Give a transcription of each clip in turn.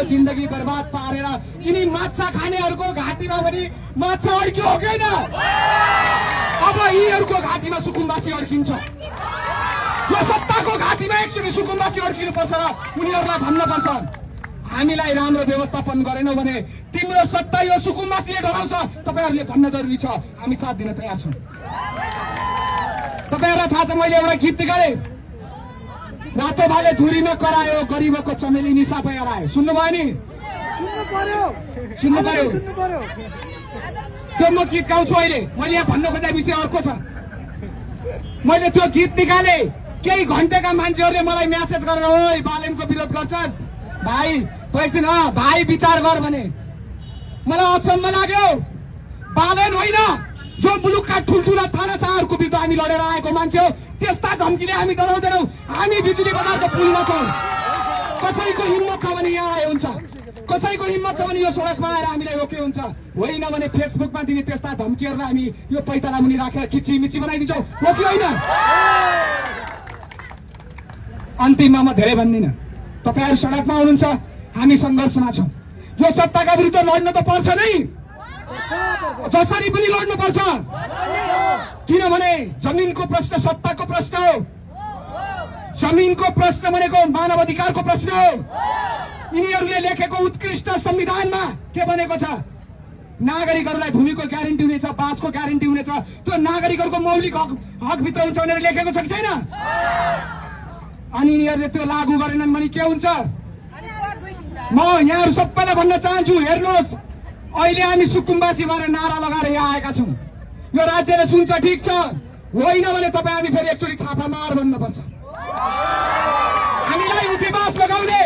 हाम्रो जिन्दगी बर्बाद पारेर यिनी माछा खानेहरूको घाँटीमा पनि माछा अड्क्यो हो कि होइन? अब यिनीहरूको घाँटीमा सुकुम्बासी अड्किन्छ। यो सत्ताको घाँटीमा एकचोटि सुकुम्बासी अड्किनुपर्छ र उनीहरूलाई भन्नुपर्छ हामीलाई राम्रो व्यवस्थापन गरेनौ भने तिम्रो सत्ता यो सुकुम्बासीले डराउँछ। तपाईहरुले भन्न जरुरी छ, हामी साथ दिन तयार छौं। तपाईहरुलाई थाहा छ मैले एउटा गीत निकालेँ, रातो भाले धुरीमा करायो गरिबको चमेली निशा तयार आयो। सुन्नुभयो नि? सुन्नु पर्यो। त्यो म गीत गाउँछु अहिले। मैले यहाँ भन्न खोजेको विषय अर्को छ। मैले त्यो गीत निकालेँ, केही घन्टेका मान्छेहरूले मलाई म्यासेज गरेर ओइ बालेनको विरोध गर्छस् भाइ पैसिन भाइ विचार गर भने मलाई अचम्म लाग्यो। बालेन होइन, जो मुलुकका ठुल्ठुला थाना शाहहरूको विरुद्ध हामी लडेर आएको मान्छे हो। त्यस्ता धम्कीले हामी डराउँदैनौँ। हामी बिजुली बजारको पुलमा छौँ। कसैको हिम्मत छ भने यहाँ आए हुन्छ, कसैको हिम्मत छ भने यो सडकमा आएर हामीलाई रोके हुन्छ। होइन भने फेसबुकमा दिने त्यस्ता धम्कीहरूलाई हामी यो पैताला मुनि राखेर खिचिमिची बनाइदिन्छौँ, हो कि होइन? अन्तिममा म धेरै भन्दिनँ, तपाईहरु सडकमा आउनुहुन्छ, हामी सङ्घर्षमा छौँ। यो सत्ताका विरुद्ध लड्न त पर्छ नै, जसरी पनि लड्नु पर्छ। किनभने जमिनको प्रश्न सत्ताको प्रश्न हो। जमिनको प्रश्न भनेको मानव अधिकारको प्रश्न हो। यिनीहरूले लेखेको उत्कृष्ट संविधानमा के भनेको छ? नागरिकहरूलाई भूमिको ग्यारेन्टी हुनेछ, बाँसको ग्यारेन्टी हुनेछ। त्यो नागरिकहरूको मौलिक हकभित्र हुन्छ भनेर लेखेको छ कि छैन? अनि यिनीहरूले त्यो लागू गरेनन् भने के हुन्छ? म यहाँहरू सबैलाई भन्न चाहन्छु, हेर्नुहोस् अहिले हामी सुकुम्बासी भएर नारा लगाएर यहाँ आएका छौँ। यो राज्यले सुन्छ, ठिक छ, होइन भने तपाईँ हामी फेरि एकचोटि छापा मार भन्नुपर्छ। हामीलाई उठेबास लगाउने,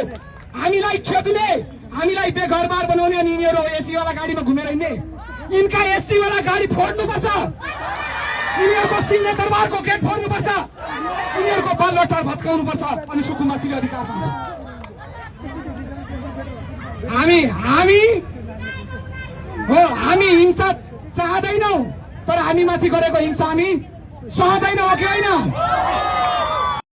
हामीलाई खेद्ने, हामीलाई बेघरबार बनाउने अनि यिनीहरू एसीवाला गाडीमा घुमेर हिँड्ने, यिनका एसीवाला गाडी फोड्नुपर्छ। यिनीहरूको सिंहदरबारको गेट फोड्नुपर्छ। यिनीहरूको बललटार भत्काउनुपर्छ अनि सुकुम्बासीले अधिकार पाउँछ। हामी हिंसा चाहदैनौँ, तर हामी माथि गरेको हिंसा हामी सहदैनौँ, हो कि होइन?